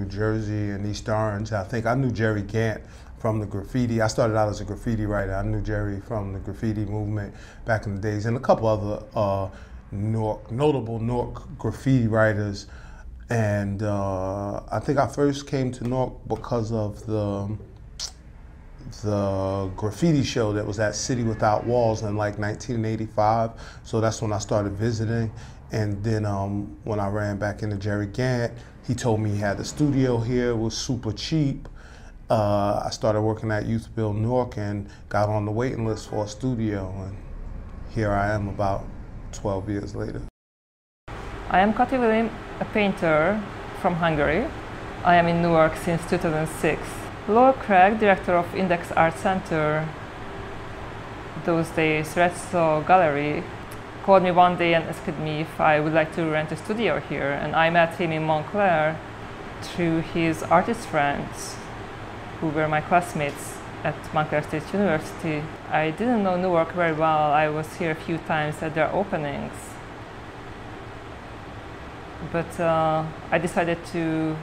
Jersey and East Orange. I think I knew Jerry Gant from the graffiti. I started out as a graffiti writer. I knew Jerry from the graffiti movement back in the days, and a couple other notable Newark graffiti writers. And I think I first came to Newark because of the graffiti show that was at City Without Walls in like 1985. So that's when I started visiting. And then when I ran back into Jerry Gant, he told me he had a studio here, it was super cheap. I started working at Youth Build Newark and got on the waiting list for a studio. And here I am about 12 years later. I am Kati Vilim, a painter from Hungary. I am in Newark since 2006. Lowell Craig, director of Index Art Center, those days Retso Gallery, called me one day and asked me if I would like to rent a studio here. And I met him in Montclair through his artist friends who were my classmates at Montclair State University. I didn't know Newark very well. I was here a few times at their openings. But I decided to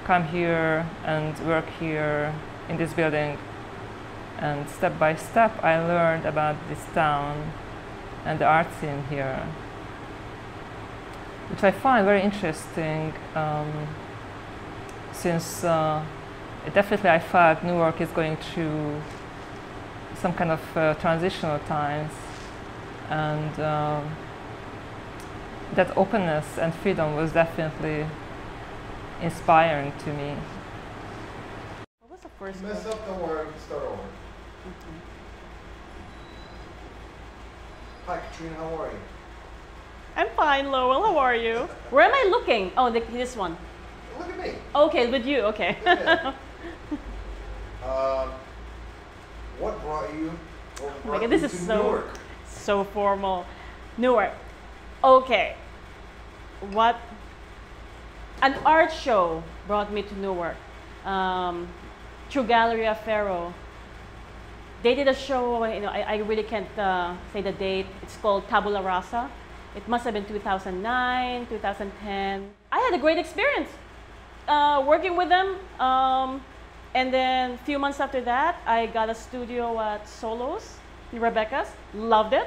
come here and work here in this building. And step by step, I learned about this town and the art scene here, which I find very interesting since definitely I felt Newark is going through some kind of transitional times, and that openness and freedom was definitely inspiring to me. What was the first one? Mess up the word, start over. Hi Katrina, how are you? I'm fine, Lowell. How are you? Where am I looking? Oh, this one. Look at me. Okay, with you. Okay. Yeah. What brought you? Oh my God, this is so formal. Newark. Okay. What? An art show brought me to Newark through Galleria Ferro. They did a show, I really can't say the date. It's called Tabula Rasa. It must have been 2009, 2010. I had a great experience working with them. And then a few months after that, I got a studio at Solos, in Rebecca's. Loved it.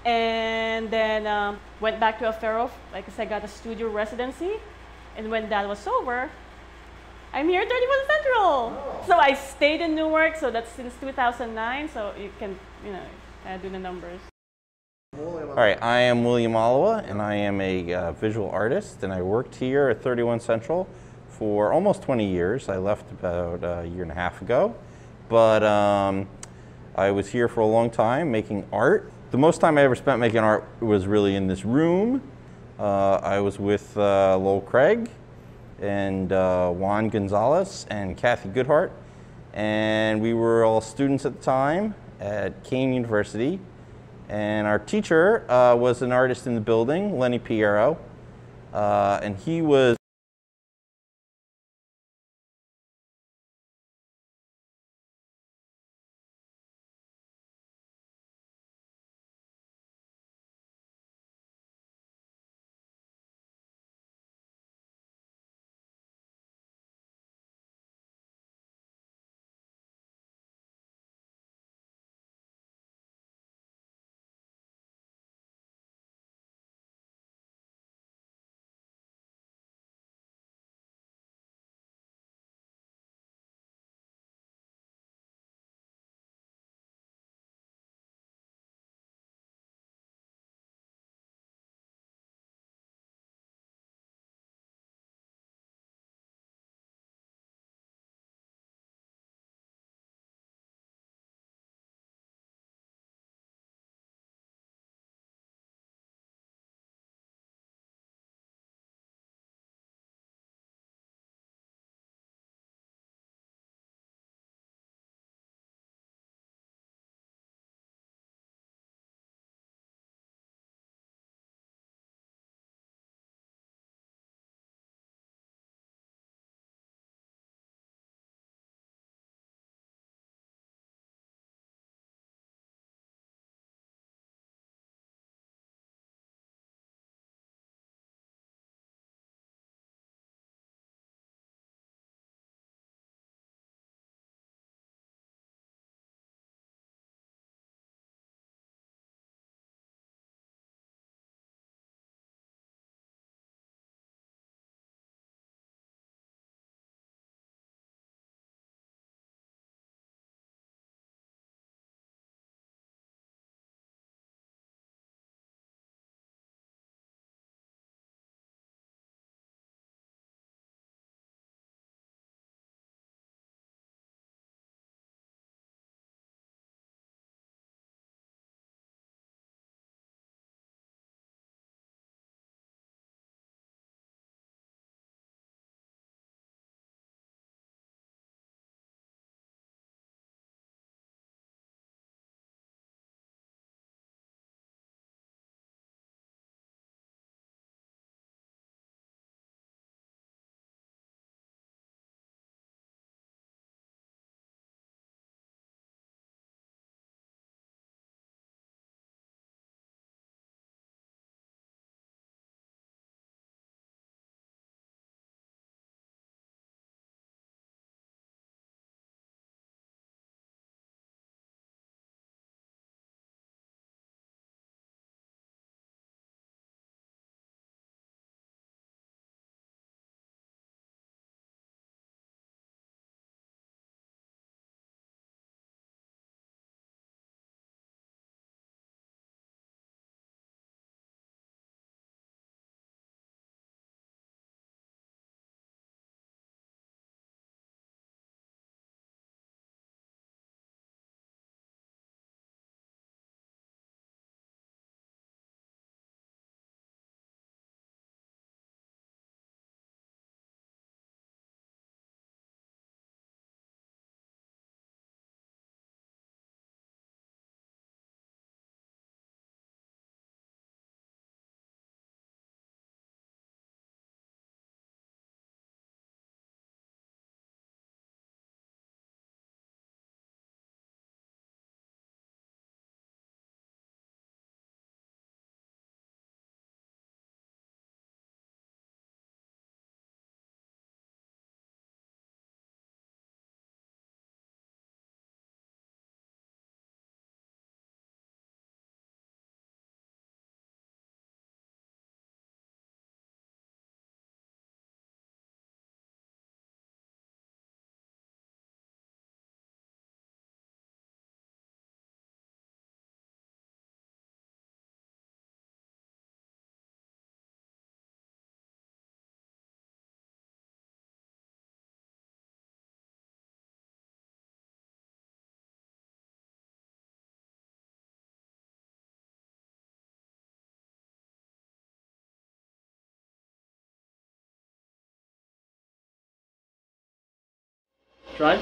And then went back to Ferro. Like I said, got a studio residency. And when that was over, I'm here at 31 Central. Oh. So I stayed in Newark, so that's since 2009, so you can, do the numbers. All right, I am William Alawa, and I am a visual artist, and I worked here at 31 Central for almost 20 years. I left about a year and a half ago, but I was here for a long time making art. The most time I ever spent making art was really in this room. I was with Lowell Craig and Juan Gonzalez and Kathy Goodhart, and we were all students at the time at Kane University, and our teacher was an artist in the building, Lenny Piero, and he was Try.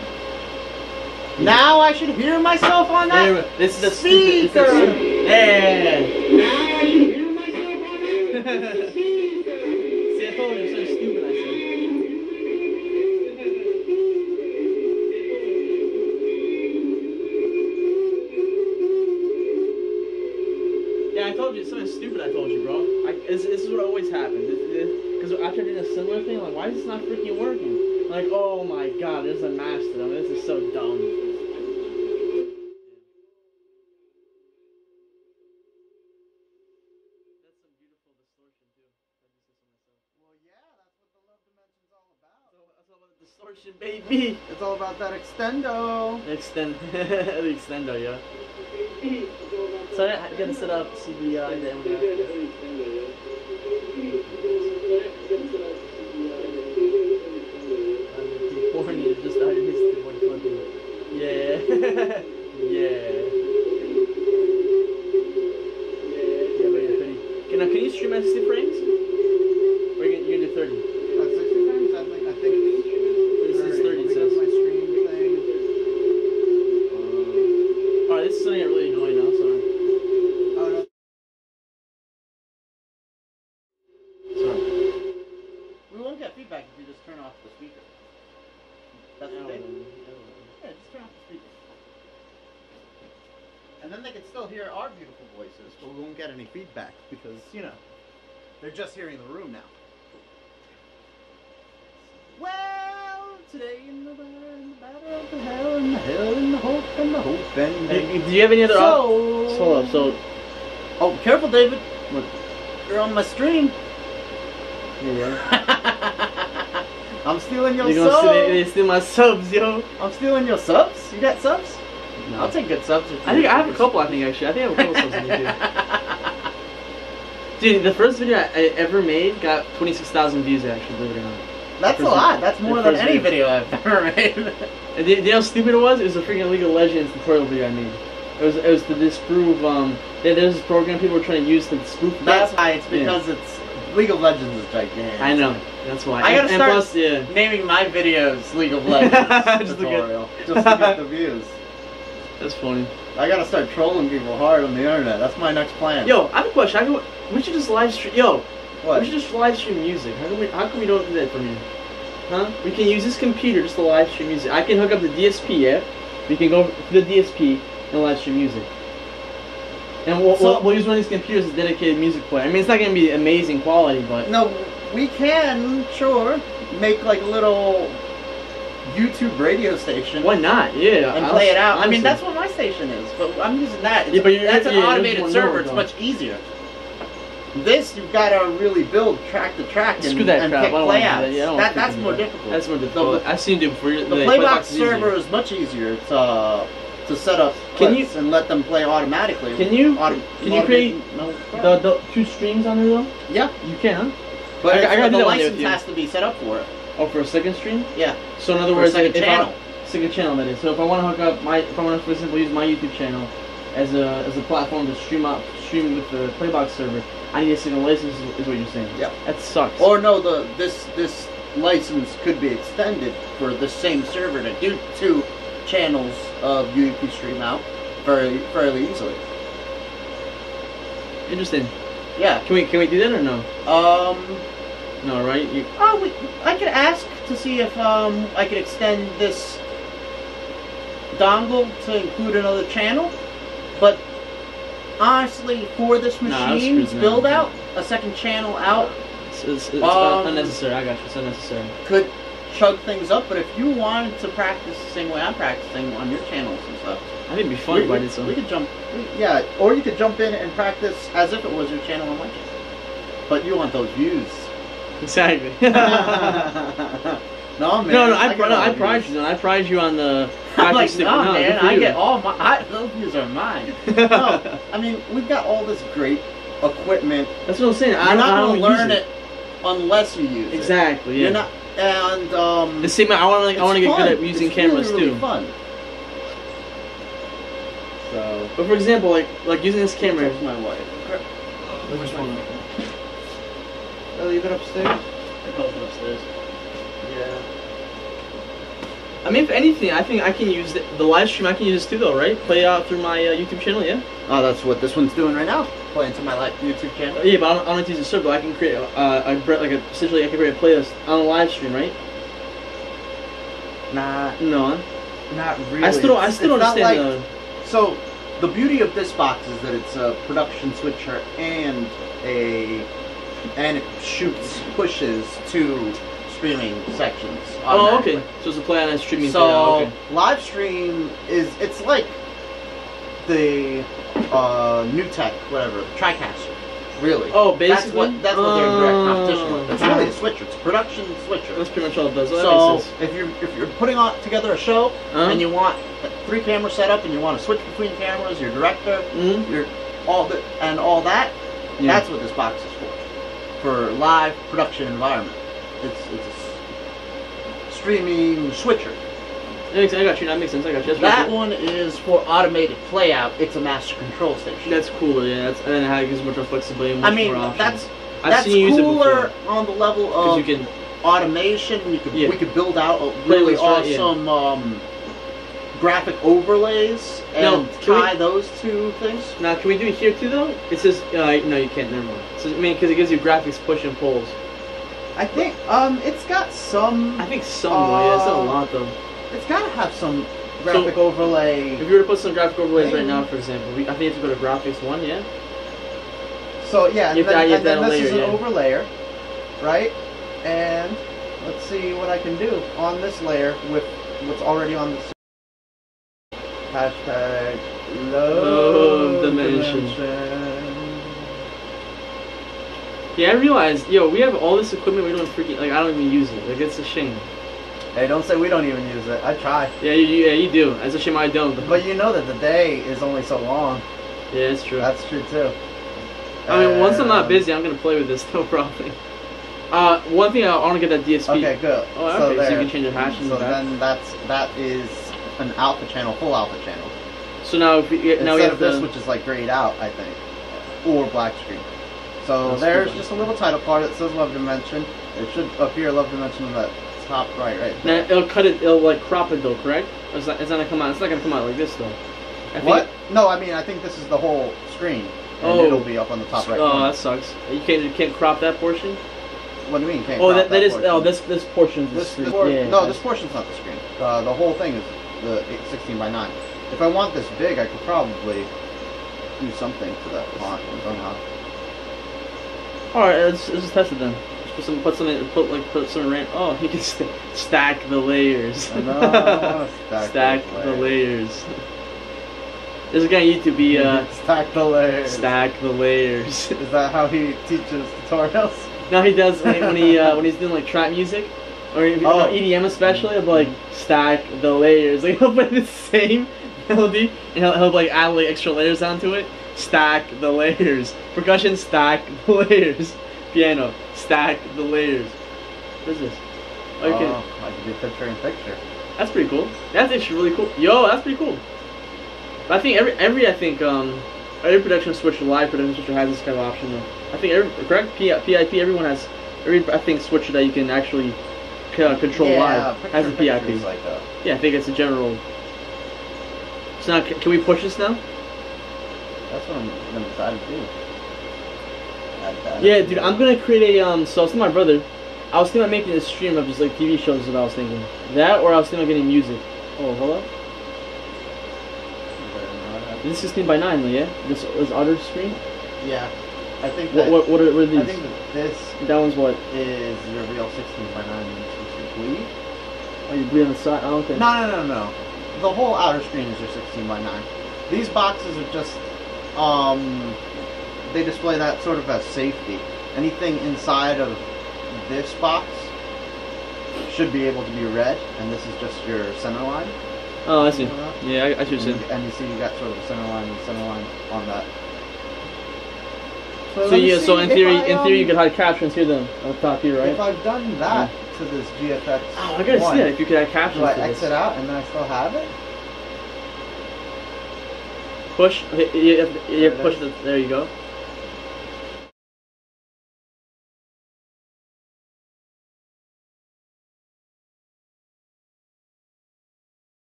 Now I should hear myself on that. This is the speaker. Hey. Now I should hear myself on that. See, I told you I'm so stupid. I said. Yeah, I told you something stupid. I told you, bro. This is what always happens. Because after I did a similar thing, I'm like, why is this not freaking working? Like, oh my god, there's a master. I mean, this is so dumb. That's some beautiful distortion too. I just did to myself. Well, yeah, that's what the love dimension's all about. That's all about the distortion, baby. It's all about that extendo. The extendo, yeah. So I gotta set up CBI and then horny just out of his 120. Yeah. Yeah. Can you stream at 60 frames? Or you're gonna do 30? At 60 frames? I think This is 30, it says. my stream thing. Alright, this is something I really annoying now, sorry. Oh, no. Sorry. We won't get feedback if you just turn off the speaker. That's the thing. Yeah, just turn off the speaker. And then they can still hear our beautiful voices, but we won't get any feedback because, you know, they're just hearing the room now. Well, today in the battle of the hell and the hell and the hope and the hope and Do you have any other so, hold up, so oh, careful, David. what? You're on my stream. Yeah. I'm stealing your You're subs. gonna steal my subs, yo. I'm stealing your subs. You got subs? No. I'll take good subs. I think I have a couple. I think actually, I think I have a couple subs on YouTube. Dude, the first video I ever made got 26,000 views. Actually, believe it or not. That's a First lot. video. That's more The than first any video. video I've ever made. And do you know how stupid it was? It was a freaking League of Legends tutorial video I made. It was to disprove. There's this program people were trying to use to spoof. That's that. why. It's because it's League of Legends is gigantic. I know. That's why. I gotta and start plus, yeah. naming my videos League of Legends Just to get- tutorial, just to get the views. That's funny. I gotta start trolling people hard on the internet. That's my next plan. Yo, I have a question. We should just live stream. Yo, What? we should just live stream music. How come we don't do that from here? Huh? We can use this computer just to live stream music. I can hook up the DSP app. We can go to the DSP and live stream music. And we'll use one of these computers as a dedicated music player. I mean, it's not gonna be amazing quality, but No, we can, sure, make like a little YouTube radio station. why not? Yeah, And play it out. I honestly. mean, that's what my station is, but I'm using that. Yeah, but you're- that's an yeah, automated yours is server. more It's though. much easier. This, you've got to really build track to track and, Screw that and crap. pick I don't wanna do playouts. that. Yeah, I don't wanna That's freaking more do that. difficult. That's more difficult. I've seen it before. The Playbox server is much easier to set up Can clips and let them play automatically. Can you create no the two streams on there though? Yeah, You can, huh? but I gotta do the that one day license with you. has to be set up for it. Oh, for a second stream? Yeah, So in other for a words, second if channel. Second channel, that is. So if I want to hook up if I want to, for example, use my YouTube channel as a platform to stream with the Playbox server, I need a single license. Is what you're saying? Yeah. That sucks. Or no, this license could be extended for the same server to do 2 channels of UEP stream out fairly easily. Interesting. Yeah. Can we do that or no? No, right? I could ask to see if I could extend this dongle to include another channel, but honestly, for this machine's build out, a second channel out It's unnecessary. I got you. It's unnecessary. could chug things up. But if you wanted to practice the same way I'm practicing on your channels and stuff, I think it'd be fun if I did we something. could jump. Yeah, or you could jump in and practice as if it was your channel on my channel. But you want those views. Exactly. No, man. No, I got prize you. I prize you on the. I'm like, stick. no, man, good for I you. get all my. Those views are mine. No, I mean, we've got all this great equipment. That's what I'm saying. You're not going to learn it unless you use it. Exactly. Yeah. You're not, and the same. I want to get good at using it's cameras really, too. really fun. So. But for example, like using this camera. There's my wife. Which one? I'll leave it upstairs. They're both upstairs. Yeah. I mean, if anything, I think I can use the live stream. I can use this too, though, right? Play out through my YouTube channel, yeah. Oh, that's what this one's doing right now. Playing to my YouTube channel. Yeah, but I don't need to use a server. I can create essentially I can create a playlist on a live stream, right? Nah, No. not really. I still don't It's not understand. like- So, the beauty of this box is that it's a production switcher and it pushes to streaming sections. Oh, okay. automatically. So it's a play on a streaming. So thing. Okay. live stream it's like the new tech, whatever, TriCaster. Really. Oh, basically? That's what they're in direct competition with. It's really a switcher. It's a production switcher. That's pretty much all it does. So That makes sense. if you're putting together a show Uh-huh. and you want a 3-camera setup and you want to switch between cameras, your director, Mhm. all that, Yeah. that's what this box is for live production environment. It's a streaming switcher. I got you. That makes sense. I got you. That's That really cool. one is for automated playout. It's a master control station. That's cooler. Yeah. And then it gives much more flexibility. And much I mean, more options. that's I've seen you use it cooler before. on the level Because of you can. automation. Yeah. We could build out a really Playlist, right? Yeah. awesome graphic overlays No, and can we- tie those two things. Now, can we do it here too, though? It says no, you can't. Never mind. It says, I mean, because it gives you graphics push and pulls. I think it's got some. I think some though. Yeah, it's not a lot though. It's got to have some graphic overlay. If you were to put some graphic overlays right Maybe. now, for example, I think you have to go to graphics 1, yeah. So yeah, and You have to- then, you and have to then this layer, is an yeah. overlayer, right? And let's see what I can do on this layer with what's already on the hashtag Love dimension. Yeah, I realized, we have all this equipment, we don't freaking, I don't even use it. Like, it's a shame. Hey, don't say we don't even use it. I try. Yeah, you do. It's a shame I don't. But you know that the day is only so long. Yeah, it's true. That's true too. I mean, once I'm not busy, I'm gonna play with this, no problem. One thing I want to get that DSP. Okay, good. Oh, okay. So you can change the hash in So the back. then that is an alpha channel, full alpha channel. So now, now we Instead have of this, the. which is like grayed out, I think, or black screen. So That's there's cool. just a little title card that says Love Dimension. It should appear Love Dimension in the top right Now there. it'll cut it. It'll like crop it though, correct? Or it's not gonna come out. It's not gonna come out like this though. I think What? No, I mean I think this is the whole screen, and Oh. it'll be up on the top right Oh, corner. that sucks. You can't crop that portion. What do you mean? Can't Oh, crop that is. portion? Oh, this portion. Is the screen. Yeah. No, this portion's not the screen. The whole thing is the 16:9. If I want this big, I could probably do something to that font somehow. All right, let's just test it then. Just put some random. Oh, you can stack the layers. I know, I wanna stack those the layers. There's a guy on YouTube. He stack the layers. stack the layers. Is that how he teaches tutorials? Now he does when he's doing like trap music or EDM especially. He'll be like stack the layers. Like he'll play the same melody and he'll like add like extra layers onto it. Stack the layers. Percussion, stack the layers. Piano, stack the layers. What is this? Okay, Oh, I can do picture in picture. that's pretty cool. That's actually really cool. Yo, that's pretty cool. But I think every production switcher, live production switcher has this kind of option though. I think correct PIP. Everyone has I think switcher that you can actually control live has a PIP. Like Yeah, I think it's a general. So now, can we push this now? that's what I'm gonna decide to do. Yeah, dude, I'm gonna create a So I was telling my brother, I was thinking about making a stream of just like TV shows. Is what I was thinking. That, or I was thinking about getting music. Oh, hold up. This is 16:9, though, yeah. This other screen. Yeah, I think that. What are these? I think that this That one's what? is your real 16:9 and this is your bleed. Oh, you bleed on the side. Oh, okay. No. The whole outer screen is your 16:9. These boxes are just, they display that sort of as safety. Anything inside of this box should be able to be read, and this is just your center line. Oh, I see. You know that? Yeah, I see what you're saying. And you see you got sort of a center line on that. So let me yeah, so see in if theory, you could hide captions here then on the top here, right? If I've done that to this GFX, Oh, I gotta see that. If you could add captions do I to this. exit out and then I still have it? Push. You have to push the. There you go.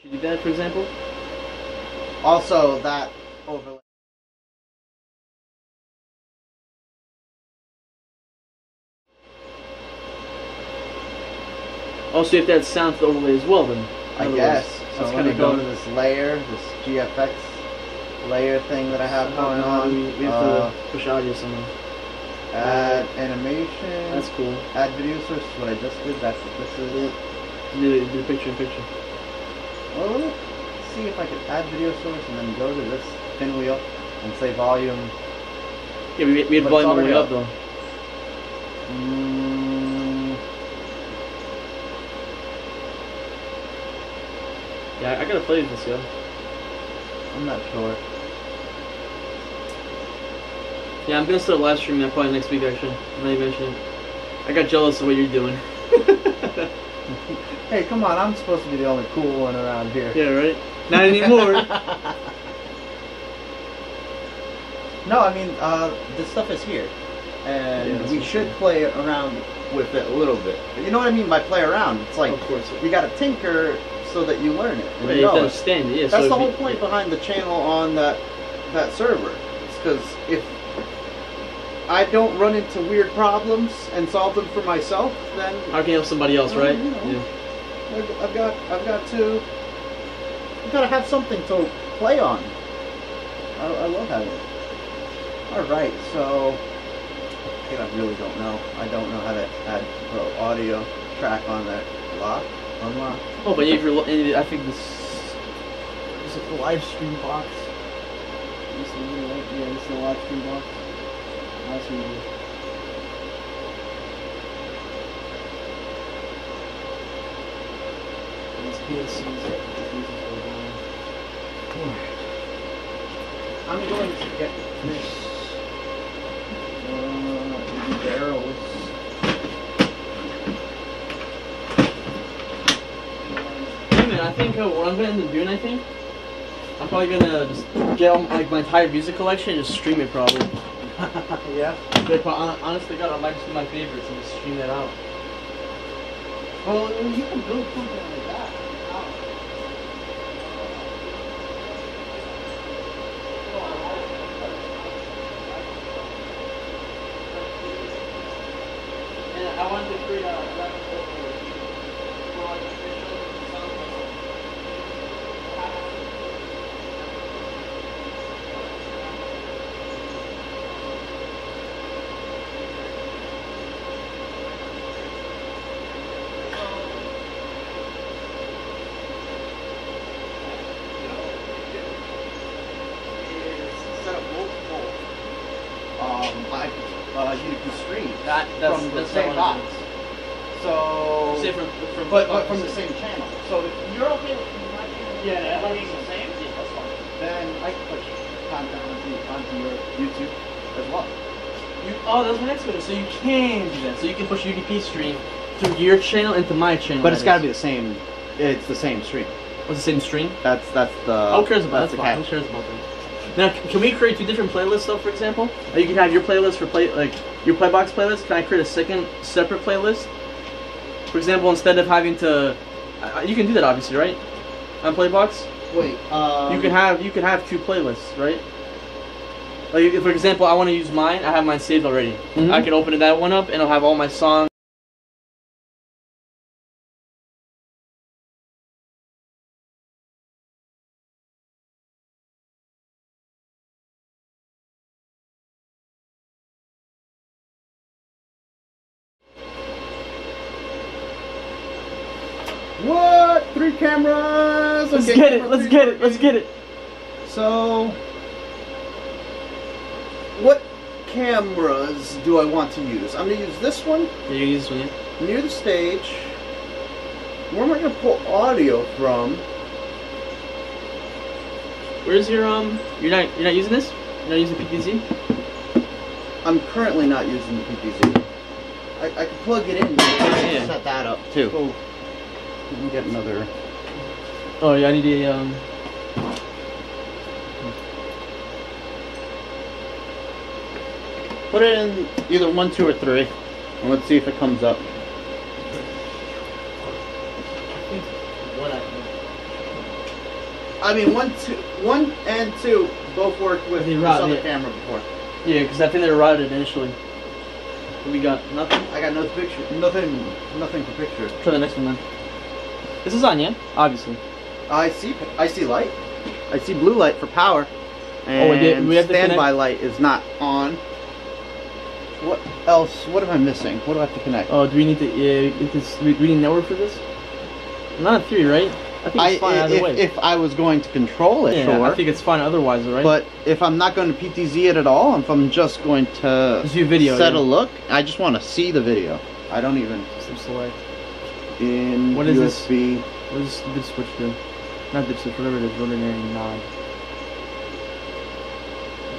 Should you do that, for example? Also, that overlay. Also, you have to add sound to the overlay as well, then. I guess. So let me go to this layer, this GFX layer thing that I have going on. We have to push audio somehow. Add animation. That's cool. Add video source is what I just did. That's what this is. Do the picture in picture. Well, let me see if I can add video source and then go to this pinwheel and say volume. Yeah, we had But volume all it's the way already up though. Yeah, I gotta play this, yo. I'm not sure. Yeah, I'm gonna start live streaming that probably next week actually. Now you mention it. I got jealous of what you're doing. Hey, come on! I'm supposed to be the only cool one around here. Yeah, right? Not anymore. No, I mean, this stuff is here, and Yeah, we should play around with it a little bit. You know what I mean by play around? It's like Of course. you got to tinker so that you learn it. And Right, you you have know to it. understand it, yeah. That's so the if whole you- point behind the channel on that server. It's because if I don't run into weird problems and solve them for myself, then How can you help somebody else, right? You know. Yeah. I've got to have something to play on. I love having it. All right, so I really don't know. I don't know how to add the audio track on that. Unlock. Oh, but if you're, I think this is a live stream box. This is the live stream box. Live stream box. I'm going to get this barrels. Wait a minute, I think what I'm gonna end up doing, I'm probably gonna just get all, like my entire music collection and just stream it probably. Yeah. Honestly, God, I might just do my favorites and just stream that out. Well, you can build something like that. And I wanted to create a Set up multiple UDP streams that's from the same what I box. wanted. So, Say but from the same channel. So if you're okay with my channel Yeah, being the same, yeah, that's fine. then I can push content onto your YouTube as well. Oh, that's my next question. So you can do that. So you can push UDP stream through your channel into my channel. But it's got to be the same. It's the same stream. What's the same stream? That's the. Who cares about that's that? Who catch. cares about that? Now, can we create two different playlists, though? For example, you can have your playlist for your Playbox playlist. Can I create a second separate playlist? For example, instead of having to, you can do that obviously, right? On Playbox, Wait. you can have two playlists, right? Like, if, for example, I want to use mine. I have mine saved already. Mhm. I can open that one up, and it'll have all my songs. What? 3 cameras. Let's Okay, get it. camera Let's 3 get it. working. Let's get it. So, what cameras do I want to use? I'm gonna use this one Yeah, you use this one. Yeah. near the stage. Where am I gonna pull audio from? Where's your You're not using this? You're not using PPZ? I'm currently not using the PPZ. I can plug it in. Yeah. Set that up too. Oh, let me get another. Oh yeah, I need a Put it in either 1, 2, or 3, and let's see if it comes up. What I I mean, 1 and 2 both worked with They this route, other yeah. camera before. Yeah, because I think they were routed initially. We got nothing. I got no picture, nothing for picture. Try the next one then. This is on, yeah? Obviously. I see light. I see blue light for power. And we have to standby connect- light is not on. What else? What am I missing? What do I have to connect? Oh, do we need to? Do we need network for this? Not in theory, right? I think it's fine either way. If I was going to control it, yeah, sure. I think it's fine otherwise, right? But if I'm not going to PTZ it at all, if I'm just going to Just do video, set yeah. a look, I just want to see the video. I don't even System select. in What is this? USB. What does dip switch do? Not dip switch, whatever it is, ordinary nod.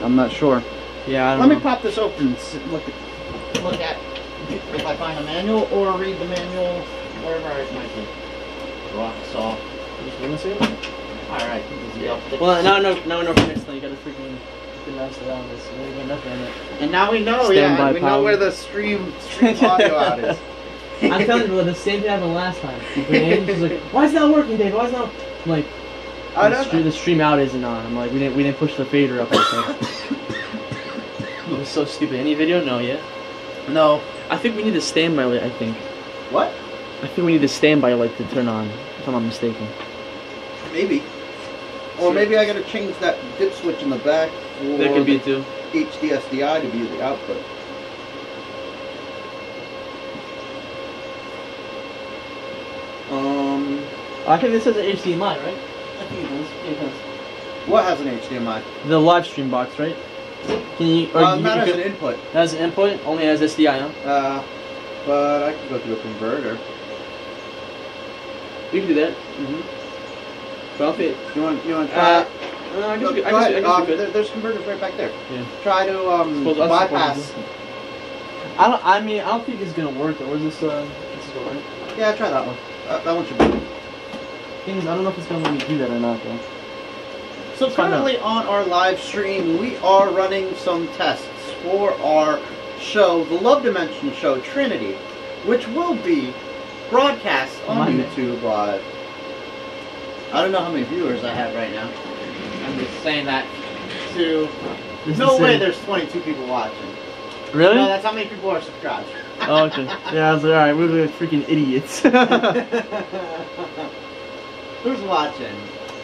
I'm not sure. Yeah, I don't Let know. me pop this open and look at if I find a manual or read the manual wherever it might be. Rock saw. Just wanna see it? Alright. Well, now we know for next time. You gotta freaking mouse it out. This. We got nothing on it. And now we know, Standby we power. know where the stream audio out is. I'm telling you, the same thing happened last time. She's like, "Why is it not working, Dave? Why is it not?" I'm like, I don't know. the stream out isn't on. I'm like, we didn't push the fader up. It was so stupid. Any video? No, yeah. No. I think we need a standby light. I think. What? I think we need a standby light to turn on. If I'm not mistaken. Maybe. Or maybe I gotta change that dip switch in the back for That could be it too. HDSDI to be the output. I think this has an HDMI, right? I think it does. Yeah, it does. What has an HDMI? The live stream box, right? Can you? Or That has an input. That has an input. Only has SDI, huh? But I could go through a converter. You can do that. Mm-hmm. But I'll fit. You want to try it? I guess Go we could. ahead. Could. There's converters right back there. Yeah. Try to Suppose I'll bypass. support I don't think it's gonna work. Or is this? This is going right. Yeah, try that one. That one should be good. Thing is, I don't know if it's gonna let me do that or not, though. So currently on our live stream, we are running some tests for our show, the Love Dimension show, Trinity, which will be broadcast on YouTube Live. I don't know how many viewers I have right now. I'm just saying that to... No way there's 22 people watching. Really? No, that's how many people are subscribed. Oh, okay. Yeah, I was like, alright, we're like freaking idiots. Who's watching?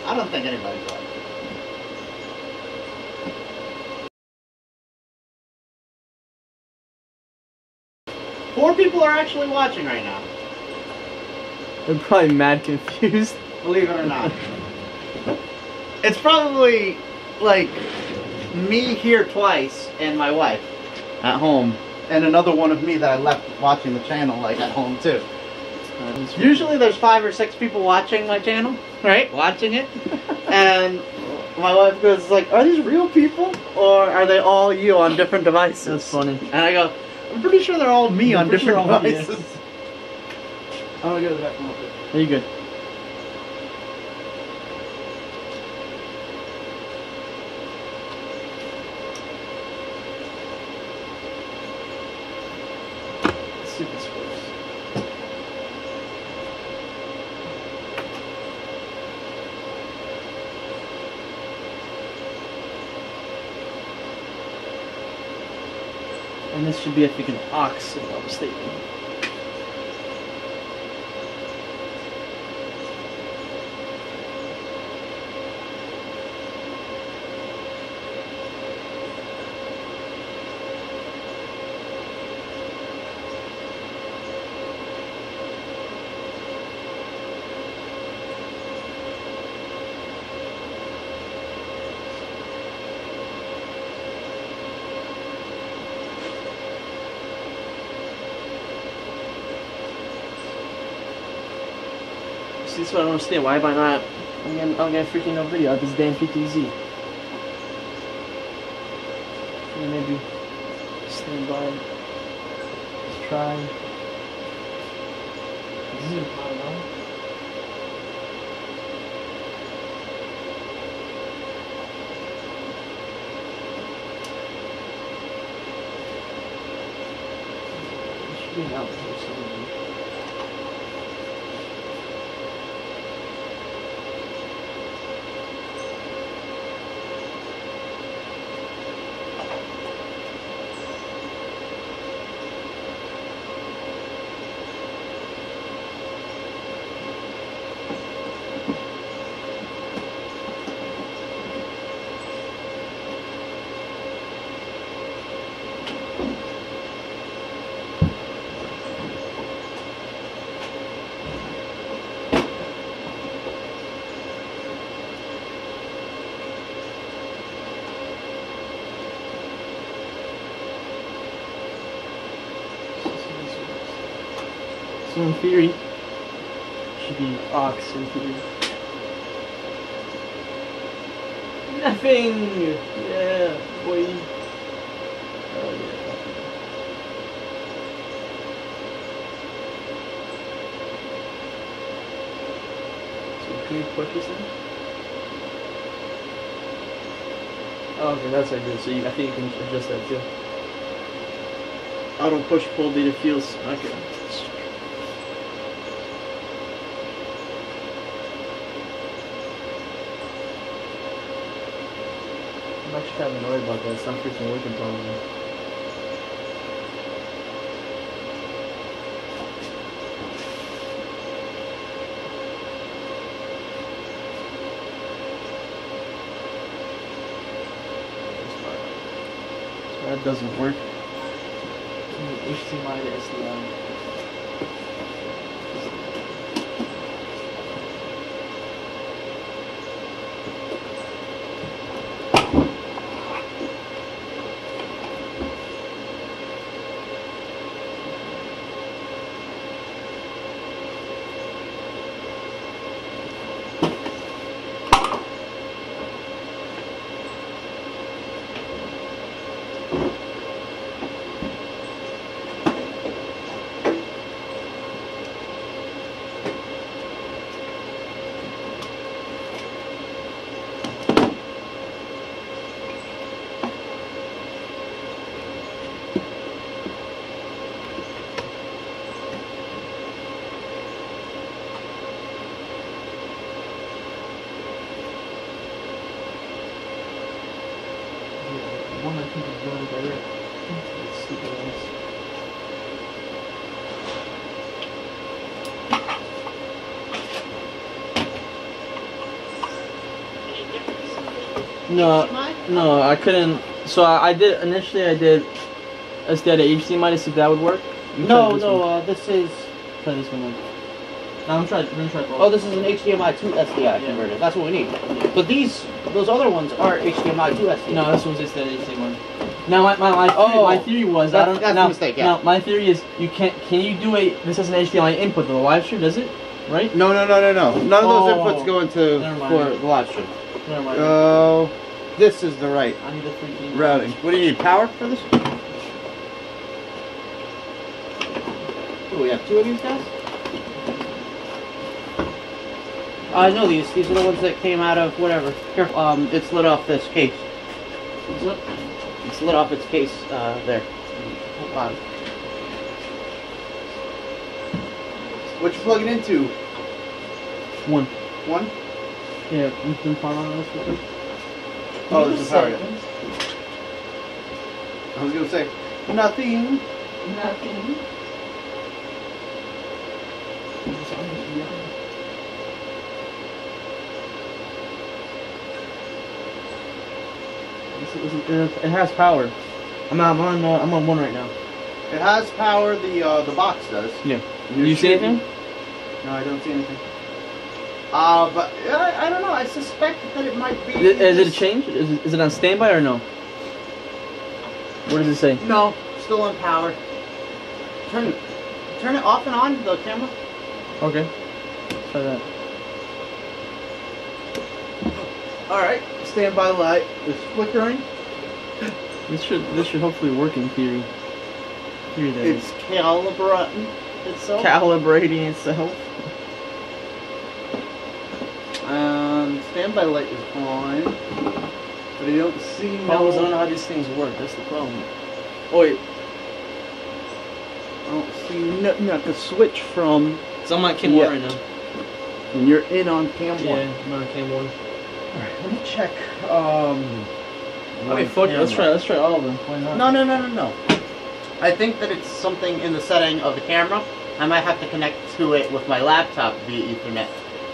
I don't think anybody's watching. Four people are actually watching right now. They're probably mad confused. Believe it or not. It's probably like me here twice and my wife at home. And another one of me that I left watching the channel like at home too. Usually there's 5 or 6 people watching my channel, right? Watching it. And my wife goes like, are these real people? Or are they all you on different devices? That's funny. And I go, I'm pretty sure they're all me on different devices. I'm gonna go to the bathroom real quick. Are you good? Stupid sports. And this should be, I think, an aux, if I'm not mistaken. See, that's what I don't understand. Why am I not? I'm getting freaking no video of this damn PTZ. Yeah, maybe stand by. Let's try. This is I don't know. It should be an output or something. So in theory, should be aux in theory. Nothing! Yeah, boy. Oh yeah. So can we push this in? Oh, okay, that's what I did. So I think you can adjust that too. Auto push pull data feels okay. I'm actually kind of annoyed about that. It's not freaking working properly. So that doesn't work. HDMI to SDI. One I think is going better. Let's see what else. No, I couldn't. So I did initially. I did SDI to HDMI to see if that would work. This is. Try this one. No, I'm trying. Oh, this is an HDMI to SDI converter. That's what we need. But those other ones are HDMI to SDI. No, this one's SDI to HDMI. Now my theory was that's a mistake. Yeah. Now my theory is you can't. Can you do this as an HDMI input to the live stream? Does it? Right? No. None of those inputs go into for the live stream. Never mind. Oh, this is the right I need the freaking routing. What do you need? Power for this? Oh, we have two of these guys. I know these. These are the ones that came out of whatever. Here, it's lit off this case. It's lit off its case there. Bottom. What you plugging into? One. One? Yeah, instant power on this one. Oh, there's a power. I was gonna say nothing. Nothing. It has power. I'm on one right now. It has power. The box does. Yeah. Do you see anything? No, I don't see anything. But I don't know. I suspect that it might be. Is it a change? Is it on standby or no? What does it say? No, still on power. Turn it off and on the camera. Okay. Try that. All right. Standby light is flickering. This should hopefully work in theory. It's calibrating itself. Calibrating itself. Standby light is on, but I don't see. I don't know how these things work. That's the problem. Oh wait. I don't see nothing I can switch from. So I'm on cam 1 right now. And you're in on cam 1. Yeah, I'm on cam 1. Alright, let me check. Okay, fuck it. Let's try all of them. Why not? No. I think that it's something in the setting of the camera. I might have to connect to it with my laptop via Ethernet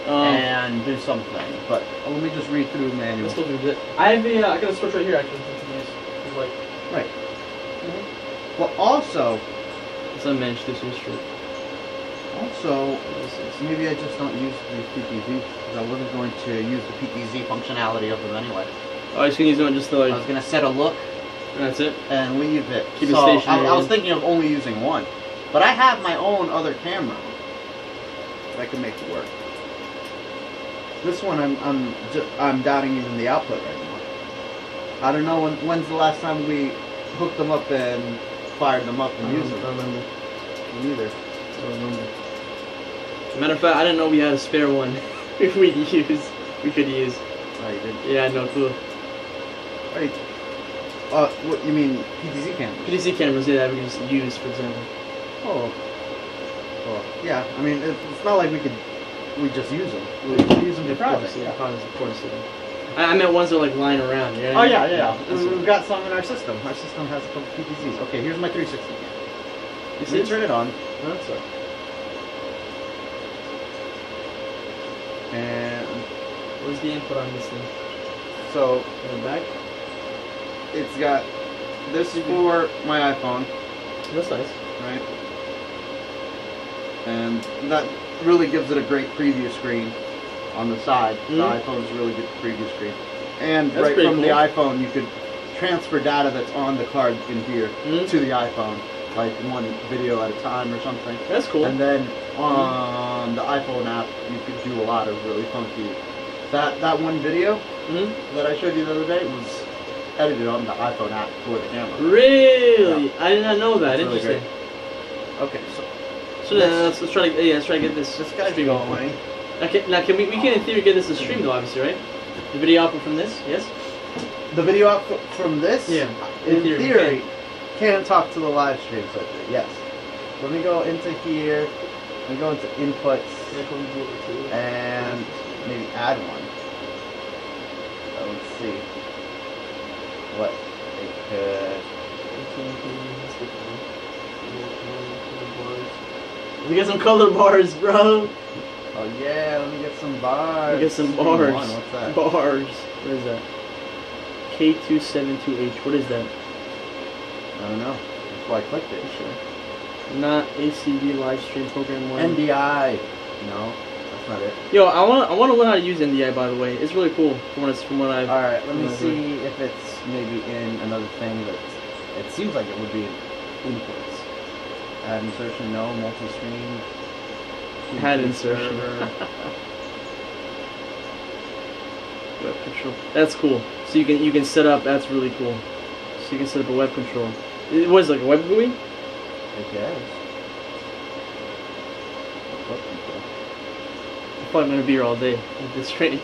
and do something. But let me just read through the manual. Let's do that. I got a switch right here actually. Like, right. Mm-hmm. Well, also, it's unmanaged this switch. Also, maybe I just don't use the PTZ because I wasn't going to use the PTZ functionality of them anyway. Oh, you're gonna use one just to like. I was gonna set a look. And that's it. And leave it. Keep it stationary. I was thinking of only using one. But I have my own other camera that can make it work. This one, I'm doubting even the output right now. I don't know when's the last time we hooked them up and fired them up and used them. I don't remember. Me neither. I don't remember. Matter of fact, I didn't know we had a spare one. We could use. Oh, you did? Yeah, no clue. Right. What you mean PTZ cameras? PTZ cameras, yeah, that we can just use, for example. Oh. Well, yeah. I mean, it's not like we just use them. We use them for projects. Yeah, projects, of course. Yeah. I meant ones that are like lying around. You know Oh what I yeah. mean? We've got some in our system. Our system has a couple PTZs. Okay, here's my 360 cam. You Let me turn it on. No, that's right. And Where's the input on this thing? so In the back? it's got this is for my iPhone, That's nice. right? And that really gives it a great preview screen on the side. The iPhone's a really good preview screen. And That's right pretty from the cool. iPhone, you could transfer data that's on the card in here to the iPhone, like one video at a time or something. That's cool. And then on the iPhone app, you could do a lot of really funky. That one video that I showed you the other day was edited on the iPhone app for the camera. Really? Yeah. I did not know that. That's really Interesting. Okay, so So let's try to let's try to get this this guy's stream going. Now can we can in theory get this to stream though, obviously, right? The video output from this, yes? The video output from this, Yeah. in theory, can talk to the live stream circuit, yes. Let me go into here, let me go into inputs, and maybe add one. Let's see what it could. We get some color bars, bro. Oh yeah, let me get some bars. We get some Stream bars. one, what's that? Bars. What is that? K272H. What is that? I don't know. That's why I clicked it. Sure. Not ACV live stream program one. NDI. No, that's not it. Yo, I wanna learn how to use NDI, by the way. It's really cool from what I've. All right, let me Mhm. see if it's maybe in another thing that it seems like it would be in inputs. Add insertion, no, multi-stream. Had insertion. Web control. That's cool. So you can set up. That's really cool. So you can set up a web control. It was like a web GUI. I guess. Web control. I'm probably gonna be here all day with this training.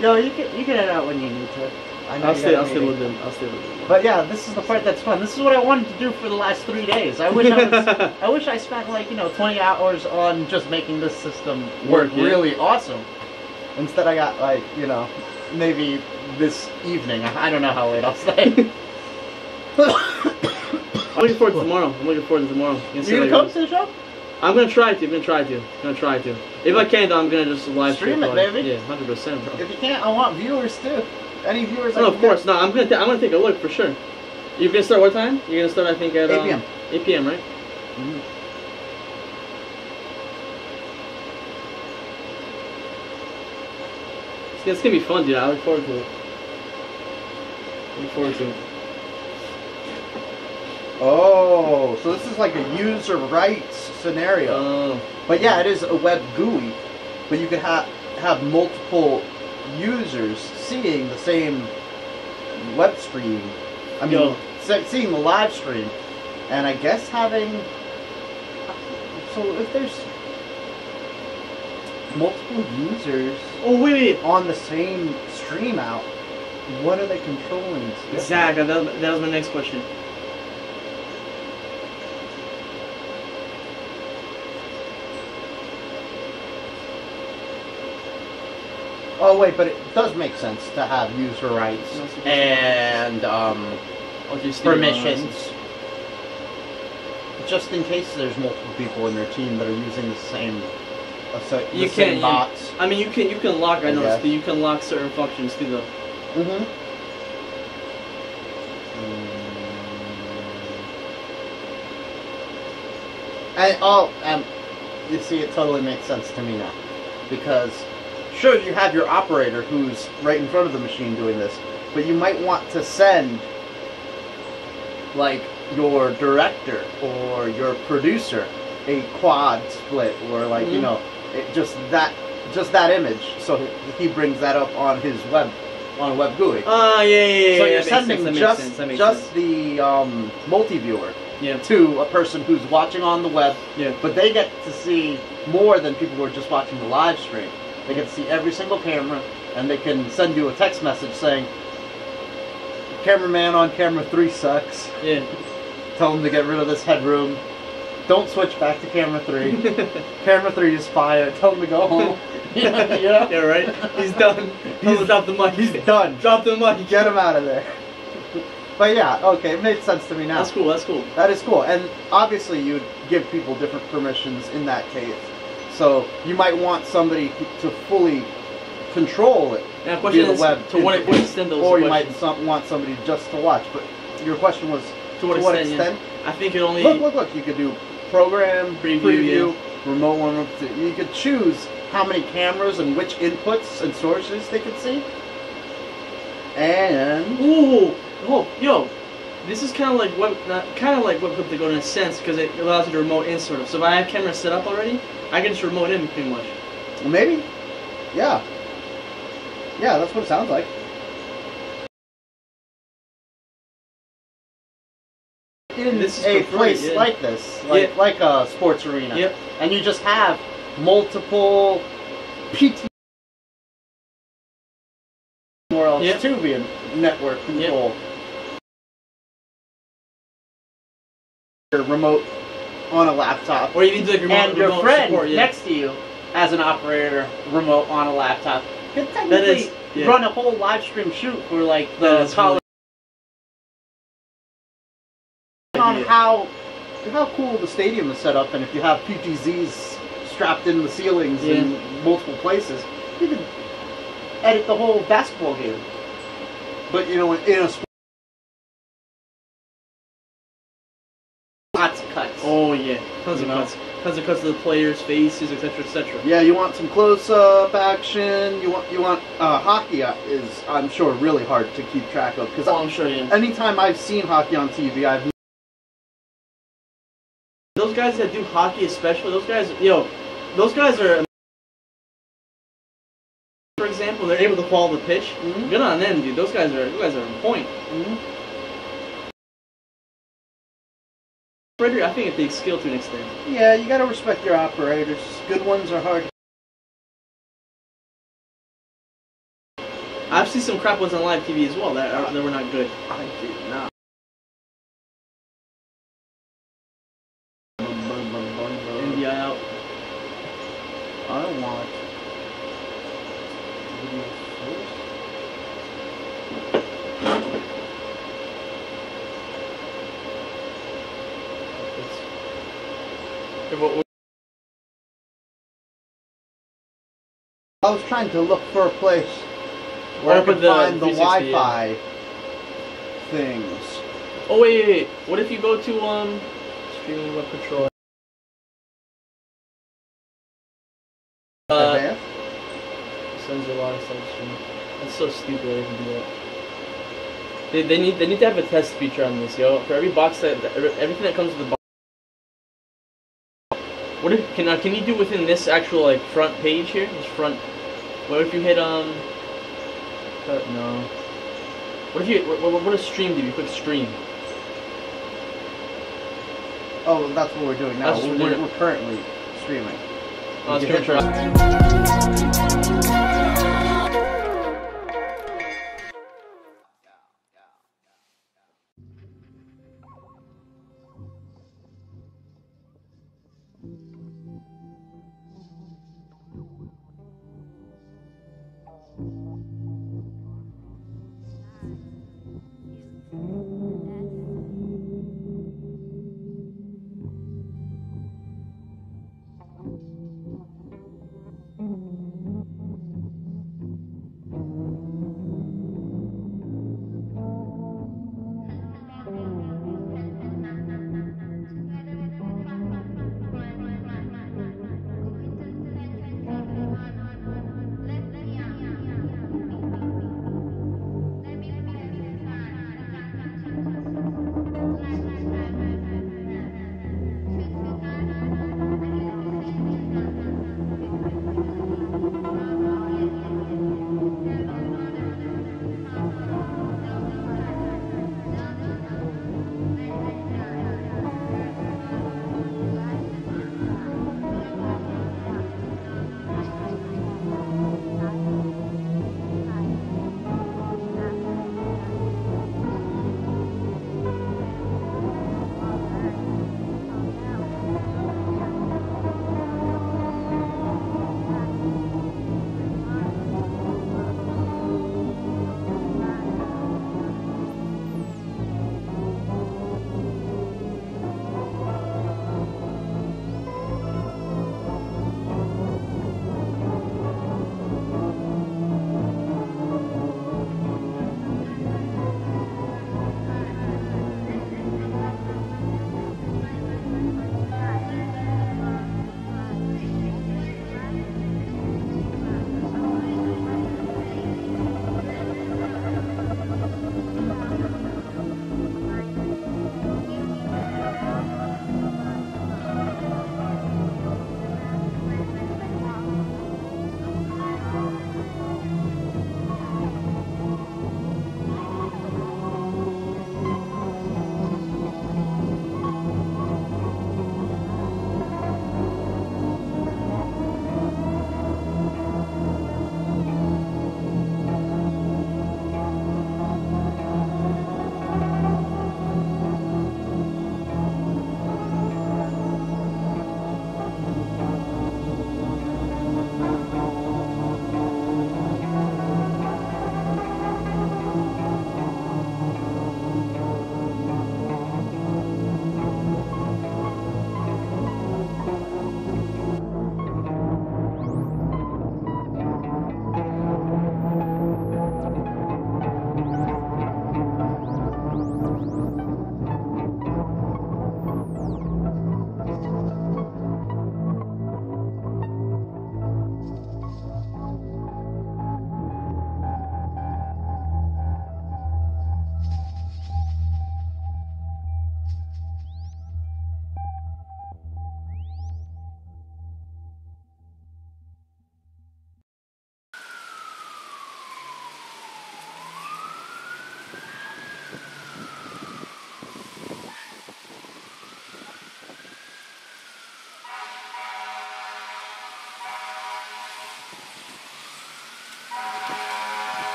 No, you can head out when you need to. I know I'll you stay got a a little meeting. bit. I'll stay a little bit. But yeah, this is the part that's fun. This is what I wanted to do for the last 3 days. I wish I wish I spent like 20 hours on just making this system work Yeah. really awesome. Instead, I got like maybe this evening. I don't know how late I'll stay. I'm looking forward to tomorrow. You can see You how gonna it come goes. to the show? I'm gonna try to. If I can't, I'm gonna just live Stream it, probably. baby. Yeah, 100%, bro. If you can't, I want viewers too. Any viewers? I No, can of course. No, I'm gonna take a look for sure. You're gonna start what time? You're gonna start, I think, at 8 p.m. 8 p.m. Right? Mhm. It's gonna be fun, dude. I look forward to it. Look forward to it. Oh, so this is like a user rights scenario. Oh. But yeah, it is a web GUI, but you could have multiple users seeing the same web stream. I mean, Yo. seeing the live stream, and I guess having. So if there's multiple users Oh wait. on the same stream out, what are they controlling? Exactly. That was my next question. Oh wait, but it does make sense to have user rights and permissions, just in case there's multiple people in their team that are using the same bots. I mean, you can lock. I noticed guess. that you can lock certain functions too, though. Mm-hmm. You see, it totally makes sense to me now, because sure, you have your operator who's right in front of the machine doing this, but you might want to send like your director or your producer a quad split or like you know just that image. So he brings that up on his web on a web GUI. Ah, yeah. So you're sending just the multi-viewer to a person who's watching on the web, but they get to see more than people who are just watching the live stream. They get to see every single camera, and they can send you a text message saying, "Cameraman on camera 3 sucks. Yeah. Tell him to get rid of this headroom. Don't switch back to camera 3. Camera 3 is fire. Tell him to go home." You know? Yeah, right. He's done. He's drop the mic. He's done. Drop the mic. Get him out of there. But yeah, okay, it made sense to me now. That's cool. That's cool. That is cool, and obviously you'd give people different permissions in that case. So you might want somebody to fully control it via the web, to what extent, or you might want somebody just to watch. But your question was to what extent? I think it only look. You could do program, preview, remote one. You could choose how many cameras and which inputs and sources they could see. And yo, this is kind of like what they go in a sense because it allows you to remote in sort of. So if I have cameras set up already, I can just remote in pretty much. Maybe, yeah, that's what it sounds like. In a place like this, like a sports arena, and you just have multiple PT more else to be a network control. Remote on a laptop, or you need to like remote, and your remote friend support, next to you as an operator remote on a laptop could technically run a whole live stream shoot for like the college. On how cool the stadium is set up, and if you have PTZs strapped in the ceilings in multiple places, you could edit the whole basketball game. But you know, in a sport, lots of cuts. Oh yeah, tons of cuts of the players' faces, etc., etc. Yeah, you want some close-up action. You want hockey is, I'm sure, really hard to keep track of because I'm sure. Yeah. Anytime I've seen hockey on TV, those guys that do hockey, especially those guys are. For example, they're able to follow the pitch. Good on them, dude. Those guys are on point. Operator, I think it takes skill to an extent. Yeah, you gotta respect your operators. Good ones are hard. I've seen some crap ones on live TV as well that were not good. I did not. NDI out. I want video source. I was trying to look for a place where I could find the Wi-Fi things. Oh wait. What if you go to streaming web control? Advanced? Sends a lot of stuff stream. That's so stupid they can do that. They need to have a test feature on this, yo. For every box everything that comes with the box. What if can you do within this actual like front page here? This front. What if you hit no. What if you what does stream do? You click stream. Oh, that's what we're doing now. We're currently streaming. Oh, it's gonna turn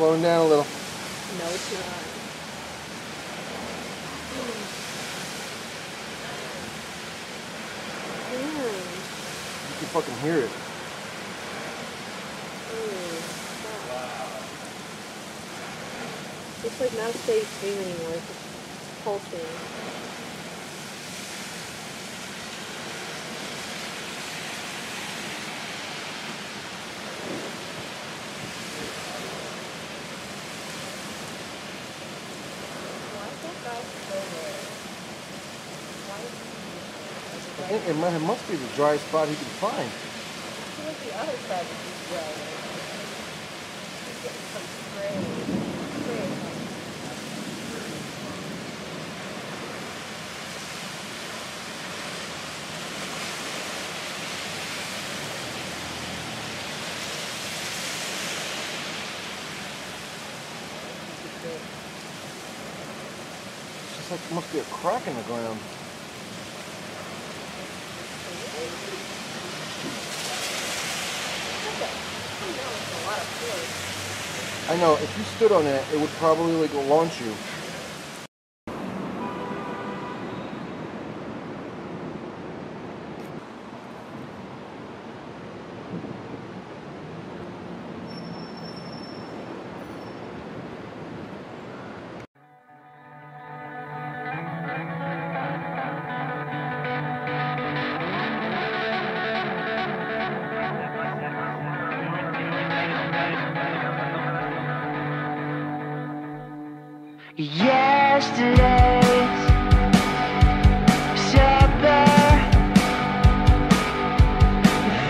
slowing down a little. No, it's not. You can fucking hear it. It's like not a steady stream anymore. It's just pulsing. I think it must be the driest spot he can find. The other side is dry. He's getting some spray. It's just like there must be a crack in the ground. I know, if you stood on it, it would probably like launch you. Yesterday's supper,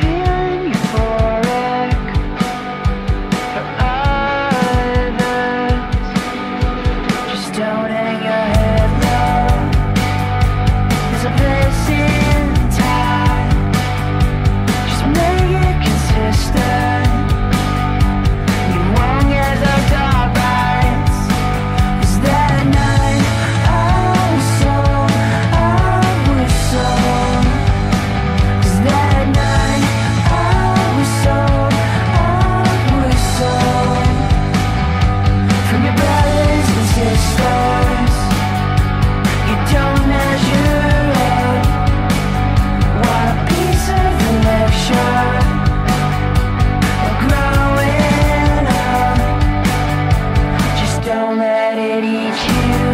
feeling euphoric for others. Just don't hang your head low. There's a place in time. Just make it consistent. You won't get the dark rights. Is that night I was sold? Is that night I was sold? From your brothers and sisters, you don't measure up. Want a piece of the lecture? Growing up, just don't let it eat you.